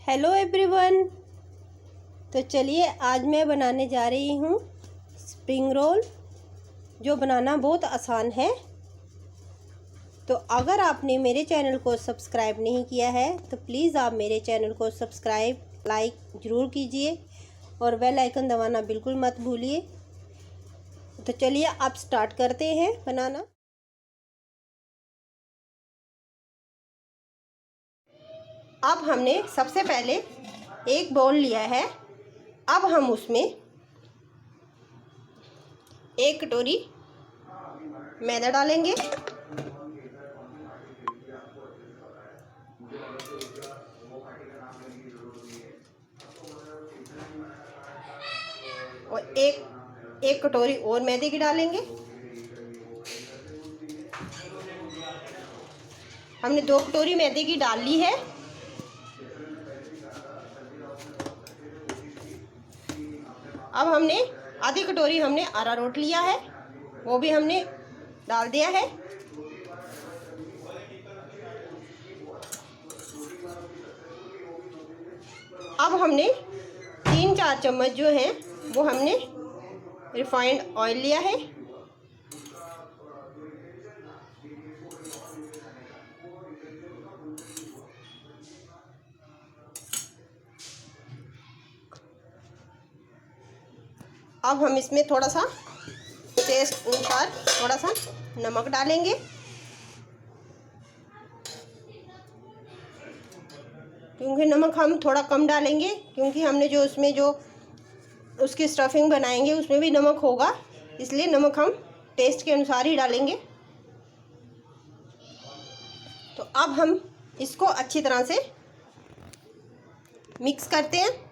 Hello everyone. तो चलिए आज मैं बनाने जा रही हूँ स्प्रिंग रोल, जो बनाना बहुत आसान है। तो अगर आपने मेरे चैनल को सब्सक्राइब नहीं किया है तो प्लीज़ आप मेरे चैनल को सब्सक्राइब लाइक ज़रूर कीजिए और बेल आइकन दबाना बिल्कुल मत भूलिए। तो चलिए आप स्टार्ट करते हैं बनाना। अब हमने सबसे पहले एक बाउल लिया है। अब हम उसमें 1 कटोरी मैदा डालेंगे और एक कटोरी और मैदे की डालेंगे। हमने 2 कटोरी मैदे की डाल ली है। अब हमने आधी कटोरी अरारोट लिया है, वो भी हमने डाल दिया है। अब हमने 3-4 चम्मच जो है वो हमने रिफाइंड ऑयल लिया है। अब हम इसमें थोड़ा सा टेस्ट अनुसार थोड़ा सा नमक डालेंगे। क्योंकि नमक हम थोड़ा कम डालेंगे, क्योंकि हमने जो उसमें जो उसकी स्टफिंग बनाएंगे उसमें भी नमक होगा, इसलिए नमक हम टेस्ट के अनुसार ही डालेंगे। तो अब हम इसको अच्छी तरह से मिक्स करते हैं।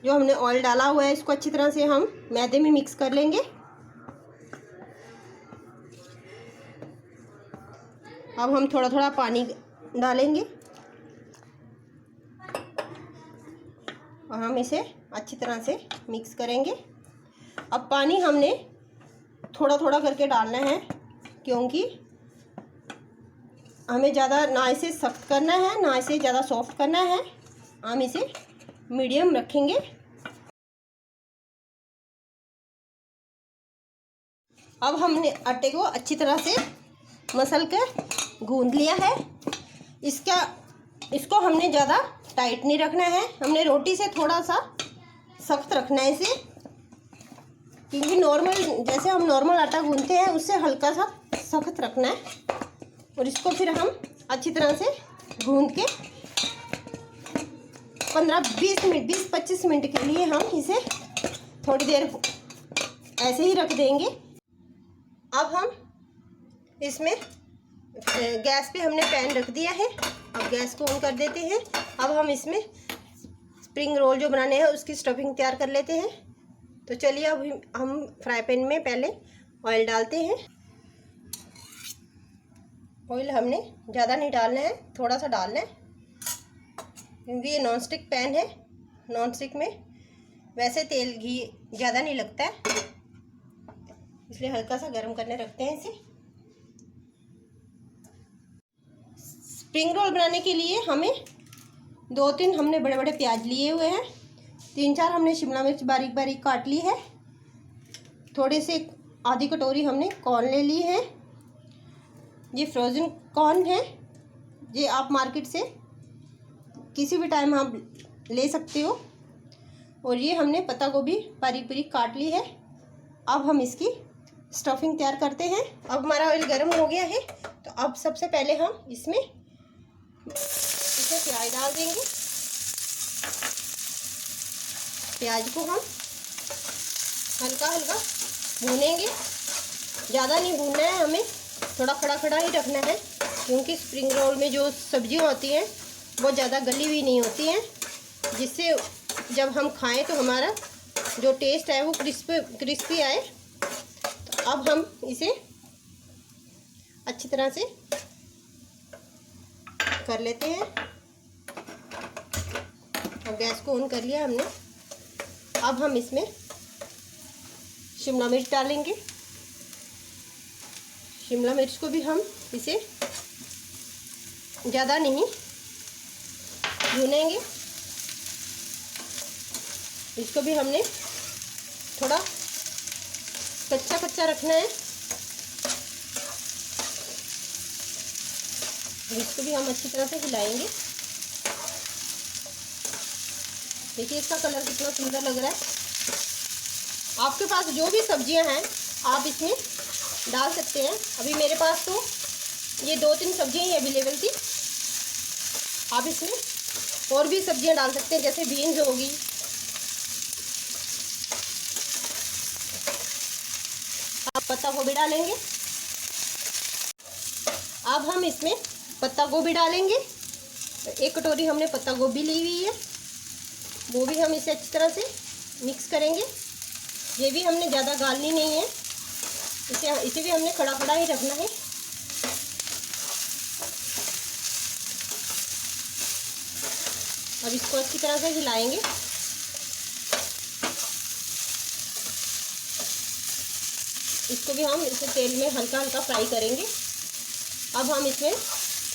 जो हमने ऑयल डाला हुआ है इसको अच्छी तरह से हम मैदे में मिक्स कर लेंगे। अब हम थोड़ा थोड़ा पानी डालेंगे और हम इसे अच्छी तरह से मिक्स करेंगे। अब पानी हमने थोड़ा थोड़ा करके डालना है, क्योंकि हमें ज़्यादा ना इसे सख्त करना है ना इसे ज़्यादा सॉफ्ट करना है। हम इसे मीडियम रखेंगे। अब हमने आटे को अच्छी तरह से मसल के गूंद लिया है। इसको हमने ज़्यादा टाइट नहीं रखना है, हमने रोटी से थोड़ा सा सख्त रखना है इसे, क्योंकि जैसे हम नॉर्मल आटा गूंदते हैं उससे हल्का सा सख्त रखना है। और इसको फिर हम अच्छी तरह से गूंद के 20-25 मिनट के लिए हम इसे थोड़ी देर ऐसे ही रख देंगे। अब हम इसमें गैस पे हमने पैन रख दिया है। अब गैस को ऑन कर देते हैं। अब हम इसमें स्प्रिंग रोल जो बनाने हैं उसकी स्टफिंग तैयार कर लेते हैं। तो चलिए अब हम फ्राई पैन में पहले ऑयल डालते हैं। ऑयल हमने ज़्यादा नहीं डालना है, थोड़ा सा डालना है, क्योंकि ये नॉन स्टिक पैन है। नॉन स्टिक में वैसे तेल घी ज़्यादा नहीं लगता है, इसलिए हल्का सा गर्म करने रखते हैं इसे। स्प्रिंग रोल बनाने के लिए हमें 2-3 हमने बड़े बड़े प्याज लिए हुए हैं। 3-4 हमने शिमला मिर्च बारीक बारीक काट ली है। थोड़े से आधी कटोरी हमने कॉर्न ले ली है। ये फ्रोज़न कॉर्न है, ये आप मार्केट से किसी भी टाइम आप ले सकते हो। और ये हमने पत्ता गोभी बारीक बारीक काट ली है। अब हम इसकी स्टफिंग तैयार करते हैं। अब हमारा ऑयल गर्म हो गया है, तो अब सबसे पहले हम इसमें प्याज डाल देंगे। प्याज को हम हल्का हल्का भूनेंगे, ज़्यादा नहीं भूनना है, हमें थोड़ा खड़ा खड़ा ही रखना है, क्योंकि स्प्रिंग रोल में जो सब्जियां होती हैं वो ज़्यादा गली हुई नहीं होती हैं, जिससे जब हम खाएं तो हमारा जो टेस्ट है वो क्रिस्पी आए। तो अब हम इसे अच्छी तरह से कर लेते हैं। अब गैस को ऑन कर लिया हमने। अब हम इसमें शिमला मिर्च डालेंगे। शिमला मिर्च को भी हम इसे ज़्यादा नहीं भूनेंगे, इसको भी हमने थोड़ा कच्चा कच्चा रखना है। इसको भी हम अच्छी तरह से हिलाएंगे। देखिए इसका कलर कितना सुंदर लग रहा है। आपके पास जो भी सब्जियां हैं आप इसमें डाल सकते हैं। अभी मेरे पास तो ये 2-3 सब्जियां ही अवेलेबल थी। आप इसमें और भी सब्जियां डाल सकते हैं, जैसे बीन्स होगी, आप पत्ता गोभी डालेंगे। अब हम इसमें पत्ता गोभी डालेंगे। 1 कटोरी हमने पत्ता गोभी ली हुई है, वो भी हम इसे अच्छी तरह से मिक्स करेंगे। ये भी हमने ज़्यादा गालनी नहीं है, इसे भी हमने खड़ा खड़ा ही रखना है। अब इसको अच्छी तरह से हिलाएंगे। इसको भी हम इसे तेल में हल्का हल्का फ्राई करेंगे। अब हम इसमें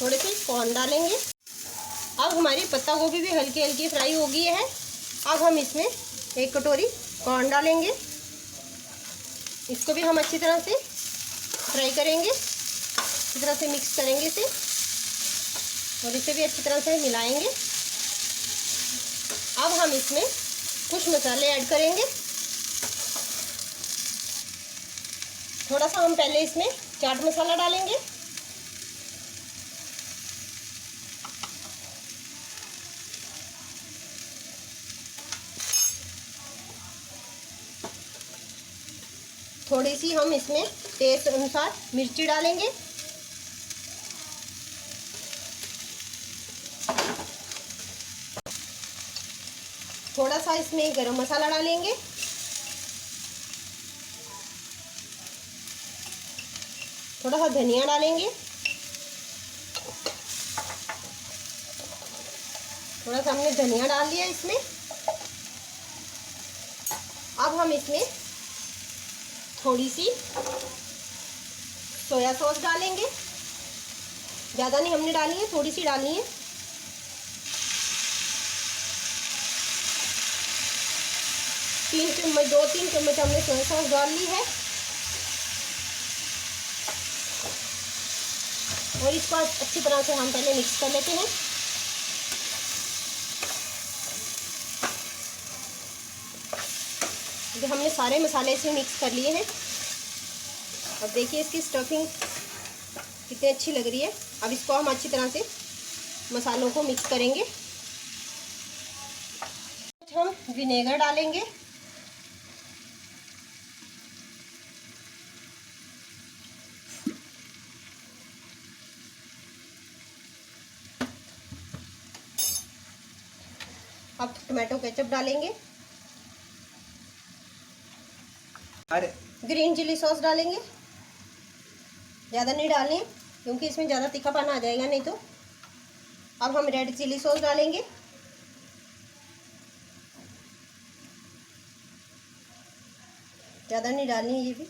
थोड़े से कॉर्न डालेंगे। अब हमारी पत्ता गोभी भी हल्की हल्की फ्राई हो गई है। अब हम इसमें 1 कटोरी कॉर्न डालेंगे। इसको भी हम अच्छी तरह से फ्राई करेंगे, अच्छी तरह से मिक्स करेंगे इसे, और इसे भी अच्छी तरह से मिलाएंगे। अब हम इसमें कुछ मसाले ऐड करेंगे। थोड़ा सा हम पहले इसमें चाट मसाला डालेंगे। थोड़ी सी हम इसमें टेस्ट अनुसार मिर्ची डालेंगे। थोड़ा सा इसमें गरम मसाला डालेंगे। थोड़ा सा धनिया डालेंगे। थोड़ा सा हमने धनिया डाल दिया इसमें। अब हम इसमें थोड़ी सी सोया सॉस डालेंगे। ज़्यादा नहीं हमने डाली है, थोड़ी सी डाली है। तीन चम्मच 2-3 चम्मच हमने सोया सॉस डाल ली है। और इसको अच्छी तरह से हम पहले मिक्स कर लेते हैं। जो हमने सारे मसाले इसमें मिक्स कर लिए हैं। अब देखिए इसकी स्टफिंग कितनी अच्छी लग रही है। अब इसको हम अच्छी तरह से मसालों को मिक्स करेंगे। हम विनेगर डालेंगे। अब टोमेटो केचप डालेंगे। ग्रीन चिली सॉस डालेंगे। ज़्यादा नहीं डालनी है क्योंकि इसमें ज़्यादा तीखापन आ जाएगा नहीं तो। अब हम रेड चिली सॉस डालेंगे। ज़्यादा नहीं डालनी है ये भी।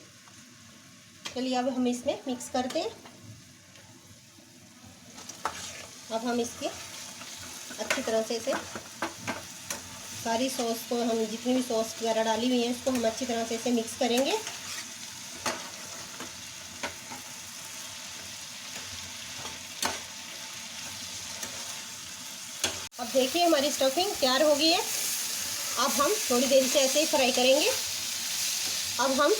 चलिए अब हम इसमें मिक्स करते हैं। अब हम इसके अच्छी तरह से इसे सारी सॉस को, हम जितनी भी सॉस वगैरह डाली हुई है, इसको हम अच्छी तरह से इसे मिक्स करेंगे। अब देखिए हमारी स्टफिंग तैयार हो गई है। अब हम थोड़ी देर से ऐसे ही फ्राई करेंगे। अब हम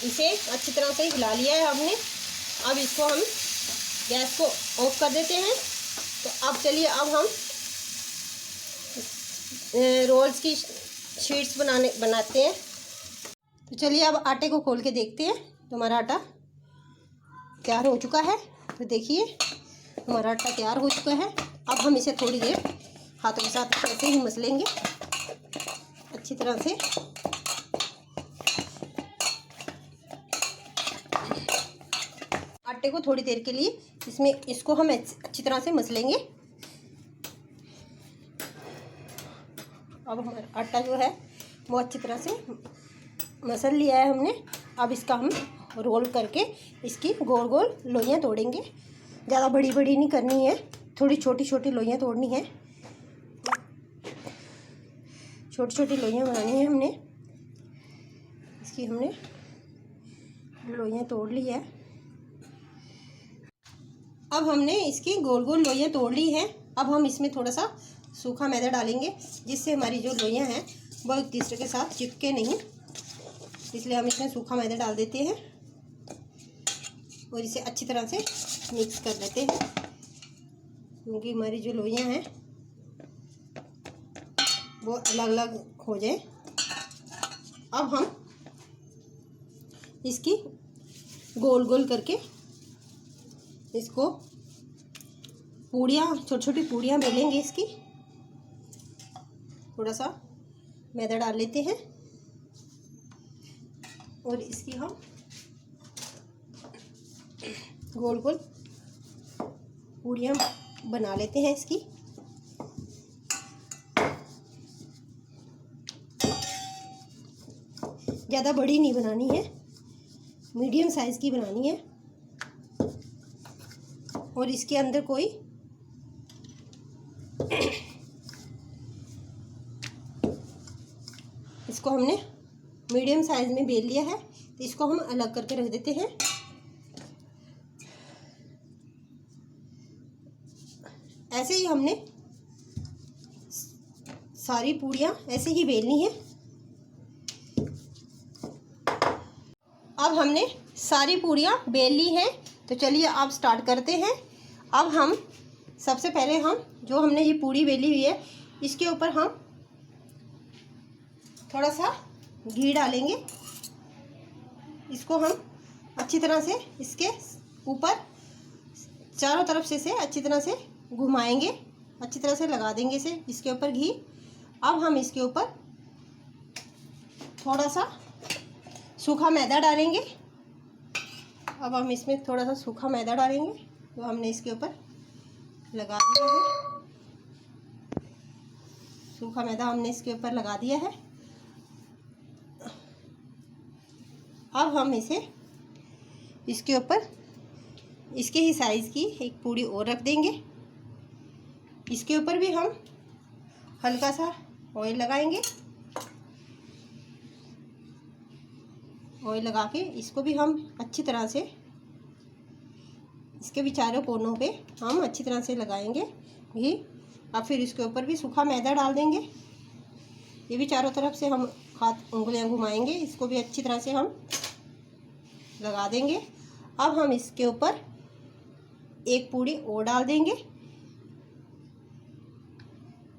इसे अच्छी तरह से हिला लिया है हमने। अब इसको हम गैस को ऑफ कर देते हैं। तो अब चलिए अब हम रोल्स की शीट्स बनाते हैं। तो चलिए अब आटे को खोल के देखते हैं। तो हमारा आटा तैयार हो चुका है। तो देखिए हमारा आटा तैयार हो चुका है। अब हम इसे थोड़ी देर हाथों के साथ ऐसे ही मसलेंगे अच्छी तरह से। आटे को थोड़ी देर के लिए इसको हम अच्छी तरह से मसलेंगे। अब हमारा आटा जो है वो अच्छी तरह से मसल लिया है हमने। अब इसका हम रोल करके इसकी गोल गोल लोइयाँ तोड़ेंगे। ज़्यादा बड़ी बड़ी नहीं करनी है, थोड़ी छोटी छोटी लोइयाँ तोड़नी है। छोटी छोटी लोइयाँ बनानी है हमने। इसकी हमने लोइयाँ तोड़ ली है। अब हमने इसकी गोल गोल लोइयाँ तोड़ ली हैं। अब हम इसमें थोड़ा सा सूखा मैदा डालेंगे, जिससे हमारी जो लोइयाँ हैं वो एक दूसरे के साथ चिपके नहीं। इसलिए हम इसमें सूखा मैदा डाल देते हैं और इसे अच्छी तरह से मिक्स कर लेते हैं, क्योंकि हमारी जो लोइयाँ हैं वो अलग अलग हो जाए। अब हम इसकी गोल गोल करके इसको पूड़ियाँ, छोटी छोटी पूड़ियाँ बेलेंगे। इसकी थोड़ा सा मैदा डाल लेते हैं और इसकी हम गोल गोल पूड़ियाँ बना लेते हैं। इसकी ज़्यादा बड़ी नहीं बनानी है, मीडियम साइज़ की बनानी है। और इसके अंदर कोई इसको हमने मीडियम साइज़ में बेल लिया है, तो इसको हम अलग करके रख देते हैं। ऐसे ही हमने सारी पूड़ियाँ ऐसे ही बेलनी है। अब हमने सारी पूड़ियाँ बेल ली हैं, तो चलिए अब स्टार्ट करते हैं। अब हम सबसे पहले हम जो हमने ये पूड़ी बेली हुई है, इसके ऊपर हम थोड़ा सा घी डालेंगे। इसको हम अच्छी तरह से इसके ऊपर चारों तरफ से अच्छी तरह से घुमाएंगे, अच्छी तरह से लगा देंगे इसे इसके ऊपर घी। अब हम इसके ऊपर थोड़ा सा सूखा मैदा डालेंगे। अब हम इसमें थोड़ा सा सूखा मैदा डालेंगे, तो हमने इसके ऊपर लगा दिया है। सूखा मैदा हमने इसके ऊपर लगा दिया है। अब हम इसे इसके ऊपर इसके ही साइज़ की एक पूड़ी और रख देंगे। इसके ऊपर भी हम हल्का सा ऑयल लगाएंगे। ऑयल लगा के इसको भी हम अच्छी तरह से इसके भी चारों कोनों पे हम अच्छी तरह से लगाएंगे घी। अब फिर इसके ऊपर भी सूखा मैदा डाल देंगे। ये भी चारों तरफ से हम हाथ उंगलियां घुमाएंगे, इसको भी अच्छी तरह से हम लगा देंगे। अब हम इसके ऊपर एक पूड़ी और डाल देंगे।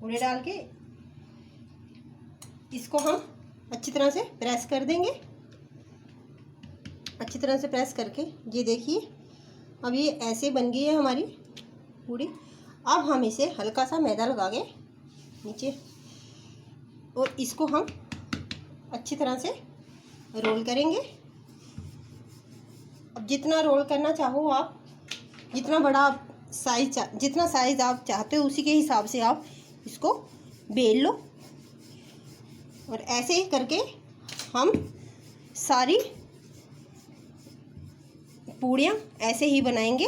पूड़ी डाल के इसको हम अच्छी तरह से प्रेस कर देंगे। अच्छी तरह से प्रेस करके ये देखिए, अब ये ऐसे बन गई है हमारी पूड़ी। अब हम इसे हल्का सा मैदा लगा के नीचे, और इसको हम अच्छी तरह से रोल करेंगे। अब जितना रोल करना चाहो आप, जितना बड़ा साइज, जितना साइज़ आप चाहते हो उसी के हिसाब से आप इसको बेल लो। और ऐसे ही करके हम सारी पूड़ियाँ ऐसे ही बनाएंगे।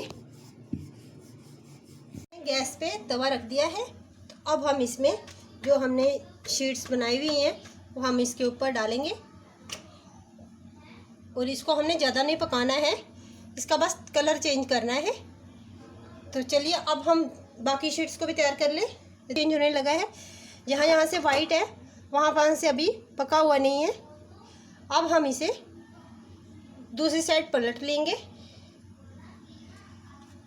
गैस पे तवा रख दिया है, तो अब हम इसमें जो हमने शीट्स बनाई हुई हैं वो हम इसके ऊपर डालेंगे। और इसको हमने ज़्यादा नहीं पकाना है, इसका बस कलर चेंज करना है। तो चलिए अब हम बाकी शीट्स को भी तैयार कर लें। चेंज होने लगा है, जहाँ जहाँ से वाइट है वहाँ वहाँ से अभी पका हुआ नहीं है। अब हम इसे दूसरी साइड पलट लेंगे।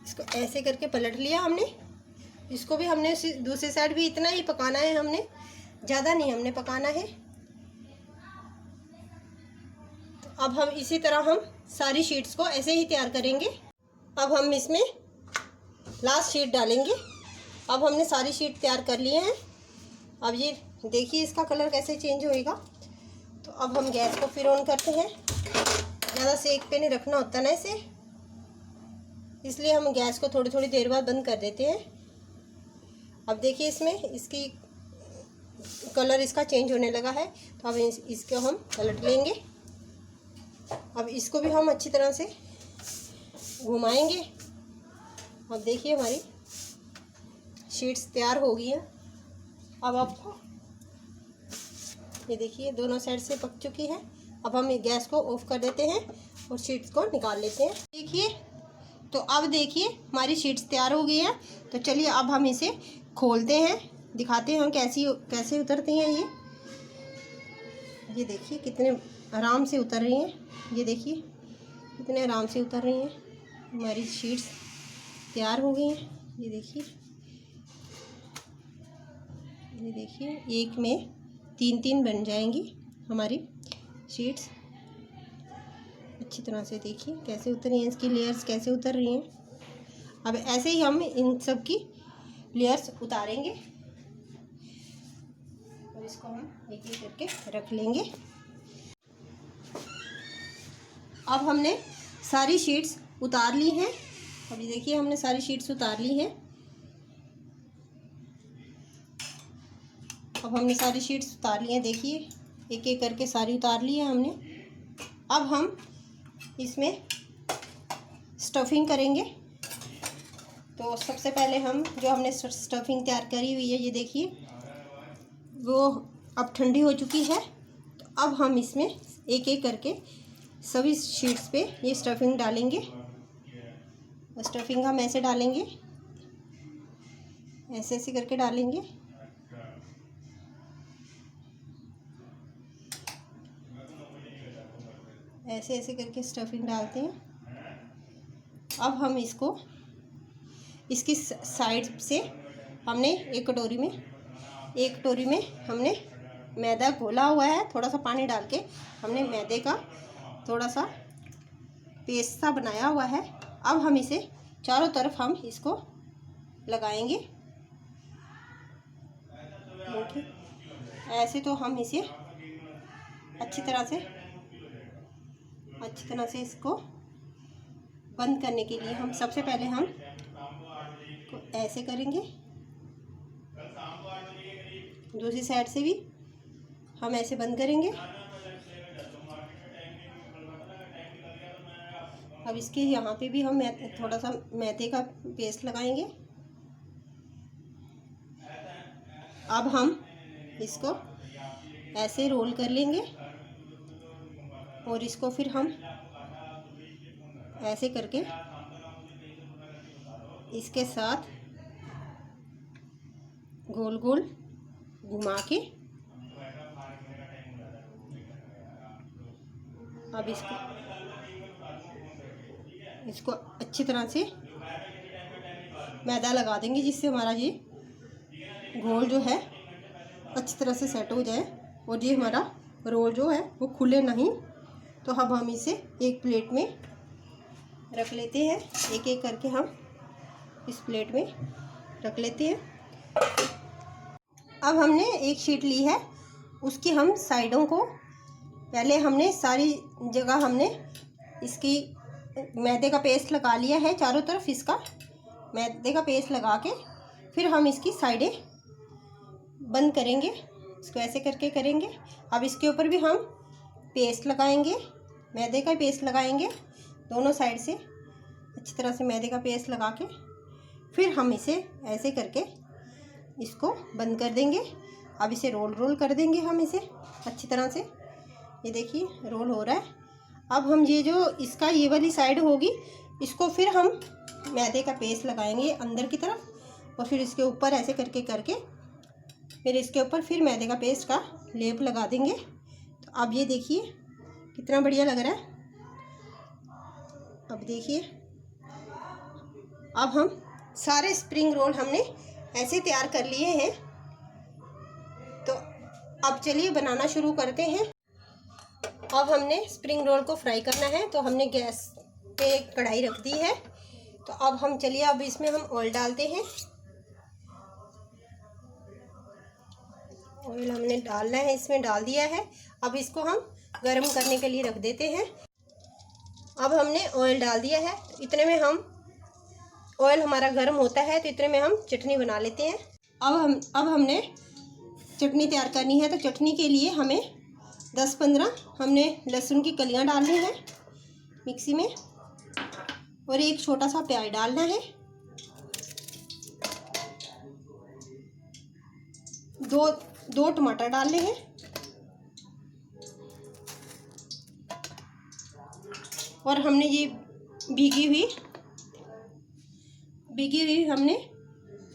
इसको ऐसे करके पलट लिया हमने। इसको भी हमने दूसरी साइड भी इतना ही पकाना है, हमने ज़्यादा नहीं हमने पकाना है। तो अब हम इसी तरह हम सारी शीट्स को ऐसे ही तैयार करेंगे। अब हम इसमें लास्ट शीट डालेंगे। अब हमने सारी शीट तैयार कर लिए हैं। अब ये देखिए इसका कलर कैसे चेंज होएगा। तो अब हम गैस को फिर ऑन करते हैं। ज़्यादा सेक पे नहीं रखना होता ना इसे, इसलिए हम गैस को थोड़ी थोड़ी देर बाद बंद कर देते हैं। अब देखिए इसमें इसकी कलर इसका चेंज होने लगा है। तो अब इसको हम पलट लेंगे। अब इसको भी हम अच्छी तरह से घुमाएंगे। अब देखिए हमारी शीट्स तैयार हो गई हैं। अब आपको ये देखिए दोनों साइड से पक चुकी है। अब हम गैस को ऑफ कर देते हैं और शीट्स को निकाल लेते हैं। देखिए, तो अब देखिए हमारी शीट्स तैयार हो गई है। तो चलिए अब हम इसे खोलते हैं, दिखाते हैं कैसे उतरती हैं ये देखिए कितने आराम से उतर रही हैं। ये देखिए कितने आराम से उतर रही हैं। हमारी शीट्स तैयार हो गई हैं। ये देखिए एक में 3-3 बन जाएंगी हमारी शीट्स। अच्छी तरह से देखिए कैसे उतर रही हैं, इसकी लेयर्स कैसे उतर रही हैं। अब ऐसे ही हम इन सब की लेयर्स उतारेंगे और इसको हम एक एक करके रख लेंगे। अब हमने सारी शीट्स उतार ली हैं। अभी देखिए हमने सारी शीट्स उतार ली हैं। अब हमने सारी शीट्स उतार ली हैं। देखिए एक एक करके सारी उतार ली है हमने। अब हम इसमें स्टफिंग करेंगे। तो सबसे पहले हम जो हमने स्टफिंग तैयार करी हुई है, ये देखिए वो अब ठंडी हो चुकी है। तो अब हम इसमें एक एक करके सभी शीट्स पे ये स्टफिंग डालेंगे। स्टफिंग हम ऐसे डालेंगे, ऐसे ऐसे करके डालेंगे। ऐसे ऐसे करके स्टफिंग डालते हैं। अब हम इसको इसकी साइड से हमने एक कटोरी में हमने मैदा घोला हुआ है। थोड़ा सा पानी डाल के हमने मैदे का थोड़ा सा पेस्ट सा बनाया हुआ है। अब हम इसे चारों तरफ हम इसको लगाएंगे। ऐसे तो हम इसे अच्छी तरह से इसको बंद करने के लिए हम सबसे पहले हम ऐसे करेंगे। दूसरी साइड से भी हम ऐसे बंद करेंगे। अब इसके यहाँ पे भी हम थोड़ा सा मैदे का पेस्ट लगाएंगे। अब हम इसको ऐसे रोल कर लेंगे और इसको फिर हम ऐसे करके इसके साथ गोल गोल घुमा के अब इसको अच्छी तरह से मैदा लगा देंगे, जिससे हमारा ये घोल जो है अच्छी तरह से सेट हो जाए और ये हमारा रोल जो है वो खुले नहीं। तो अब हम इसे एक प्लेट में रख लेते हैं। एक एक करके हम इस प्लेट में रख लेते हैं। अब हमने एक शीट ली है, उसकी हम साइडों को पहले हमने सारी जगह हमने इसकी मैदे का पेस्ट लगा लिया है। चारों तरफ इसका मैदे का पेस्ट लगा के फिर हम इसकी साइडें बंद करेंगे। इसको ऐसे करके करेंगे। अब इसके ऊपर भी हम पेस्ट लगाएंगे, मैदे का पेस्ट लगाएंगे दोनों साइड से अच्छी तरह से मैदे का पेस्ट लगा के फिर हम इसे ऐसे करके इसको बंद कर देंगे। अब इसे रोल कर देंगे हम इसे अच्छी तरह से। ये देखिए रोल हो रहा है। अब हम ये जो इसका ये वाली साइड होगी इसको फिर हम मैदे का पेस्ट लगाएंगे अंदर की तरफ और फिर इसके ऊपर ऐसे करके फिर इसके ऊपर फिर मैदे का पेस्ट का लेप लगा देंगे। तो अब ये देखिए कितना बढ़िया लग रहा है। अब देखिए अब हम सारे स्प्रिंग रोल हमने ऐसे तैयार कर लिए हैं। तो अब चलिए बनाना शुरू करते हैं। अब हमने स्प्रिंग रोल को फ्राई करना है, तो हमने गैस पे कढ़ाई रख दी है। तो अब हम चलिए अब इसमें हम ऑयल डालते हैं। ऑयल हमने डालना है, इसमें डाल दिया है। अब इसको हम गरम करने के लिए रख देते हैं। अब हमने ऑयल डाल दिया है। इतने में हम ऑयल हमारा गर्म होता है तो इतने में हम चटनी बना लेते हैं। अब हमने चटनी तैयार करनी है। तो चटनी के लिए हमें 10-15 हमने लहसुन की कलियां डालनी है मिक्सी में, और एक छोटा सा प्याज डालना है। दो टमाटर डालने हैं, और हमने ये भीगी हुई हमने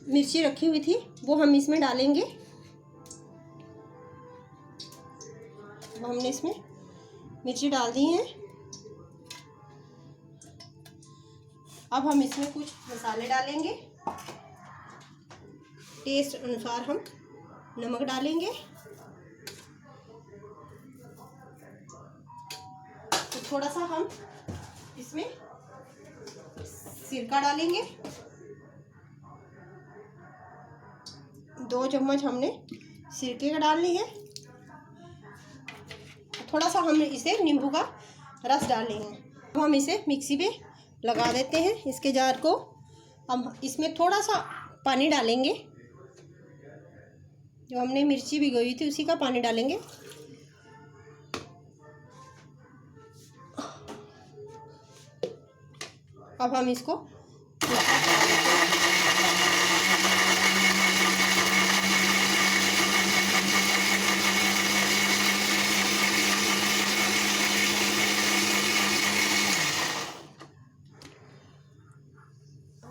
मिर्ची रखी हुई थी वो हम इसमें डालेंगे। हमने इसमें मिर्ची डाल दी है। अब हम इसमें कुछ मसाले डालेंगे। टेस्ट अनुसार हम नमक डालेंगे, तो थोड़ा सा हम इसमें सिरका डालेंगे। 2 चम्मच हमने सिरके का डालनी है। थोड़ा सा हम इसे नींबू का रस डालेंगे। अब हम इसे मिक्सी पे लगा देते हैं इसके जार को। अब इसमें थोड़ा सा पानी डालेंगे, जो हमने मिर्ची भिगोई थी उसी का पानी डालेंगे। अब हम इसको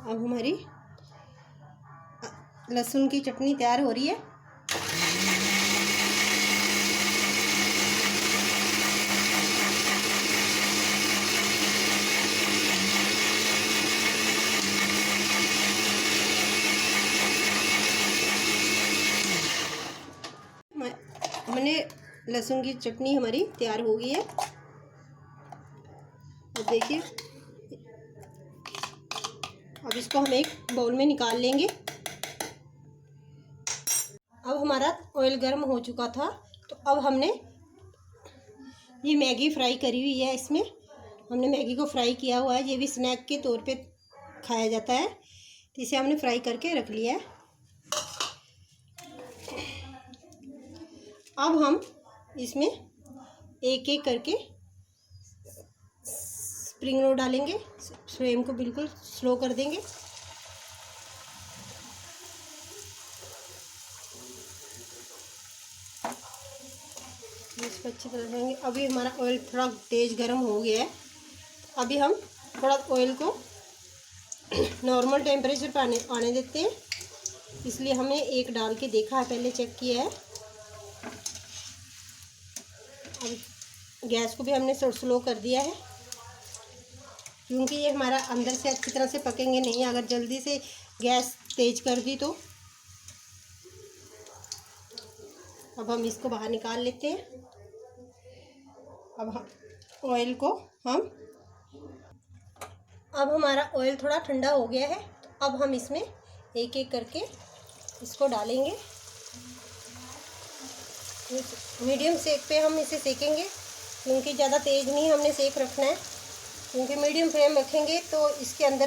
अब हमारी लहसुन की चटनी तैयार हो रही है। हमने लहसुन की चटनी हमारी तैयार हो गई है। अब देखिए, अब इसको हम एक बाउल में निकाल लेंगे। अब हमारा ऑयल गर्म हो चुका था, तो अब हमने ये मैगी फ्राई करी हुई है, इसमें हमने मैगी को फ्राई किया हुआ है। ये भी स्नैक के तौर पे खाया जाता है, तो इसे हमने फ्राई करके रख लिया है। अब हम इसमें एक एक करके स्प्रिंग रोल डालेंगे। फ्लेम को बिल्कुल स्लो कर देंगे। इसको अच्छी तरह देंगे। अभी हमारा ऑयल थोड़ा तेज़ गर्म हो गया है। अभी हम थोड़ा ऑयल को नॉर्मल टेम्परेचर पर आने देते हैं। इसलिए हमने एक डाल के देखा है, पहले चेक किया है। अब गैस को भी हमने स्लो कर दिया है, क्योंकि ये हमारा अंदर से अच्छी तरह से पकेंगे नहीं अगर जल्दी से गैस तेज कर दी तो। अब हम इसको बाहर निकाल लेते हैं। अब ऑयल को अब हमारा ऑयल थोड़ा ठंडा हो गया है, तो अब हम इसमें एक एक करके इसको डालेंगे। मीडियम सेक पे हम इसे सेकेंगे, क्योंकि ज़्यादा तेज़ नहीं हमने सेक रखना है, क्योंकि मीडियम फ्लेम रखेंगे तो इसके अंदर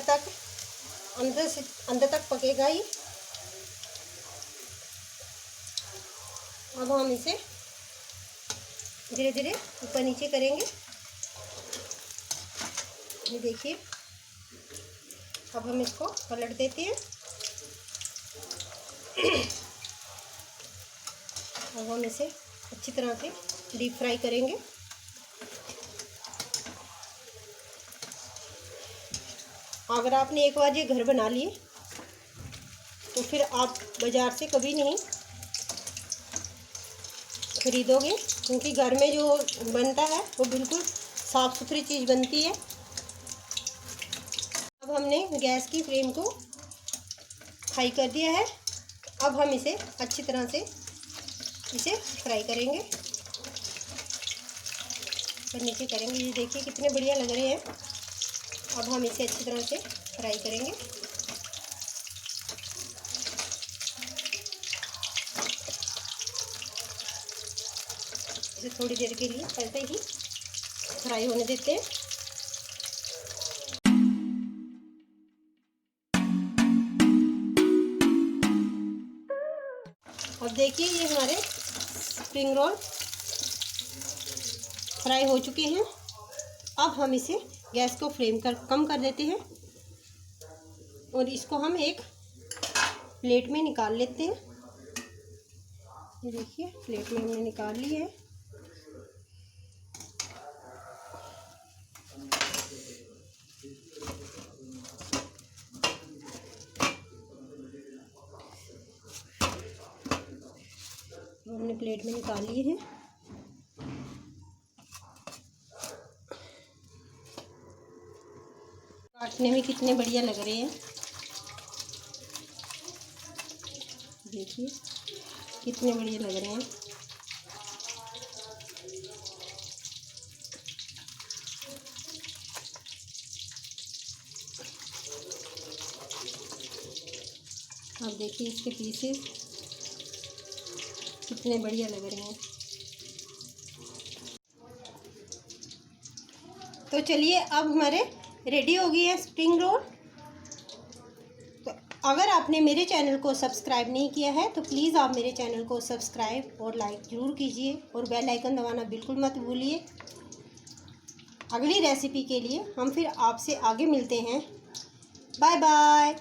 तक पकेगा ही। अब हम इसे धीरे धीरे ऊपर नीचे करेंगे। ये देखिए, अब हम इसको पलट देते हैं। अब हम इसे अच्छी तरह से डीप फ्राई करेंगे। अगर आपने एक बार ये घर बना लिए तो फिर आप बाज़ार से कभी नहीं खरीदोगे, क्योंकि घर में जो बनता है वो बिल्कुल साफ़ सुथरी चीज़ बनती है। अब हमने गैस की फ्लेम को हाई कर दिया है। अब हम इसे अच्छी तरह से फ्राई करेंगे, फिर नीचे करेंगे। ये देखिए कितने बढ़िया लग रहे हैं। अब हम इसे अच्छी तरह से फ्राई करेंगे। इसे थोड़ी देर के लिए ऐसे ही फ्राई होने देते हैं। अब देखिए, ये हमारे स्प्रिंग रोल फ्राई हो चुके हैं। अब हम इसे गैस को फ्लेम कम कर देते हैं और इसको हम एक प्लेट में निकाल लेते हैं। ये देखिए प्लेट में हमने निकाल ली है। हमने प्लेट में निकाल लिए हैं। काटने में कितने बढ़िया लग रहे हैं, देखिए कितने बढ़िया लग रहे हैं। अब देखिए इसके पीसेस कितने बढ़िया लग रहे हैं। तो चलिए अब हमारे रेडी हो गई है स्प्रिंग रोल। तो अगर आपने मेरे चैनल को सब्सक्राइब नहीं किया है तो प्लीज़ आप मेरे चैनल को सब्सक्राइब और लाइक ज़रूर कीजिए और बेल आइकन दबाना बिल्कुल मत भूलिए। अगली रेसिपी के लिए हम फिर आपसे आगे मिलते हैं। Bye bye.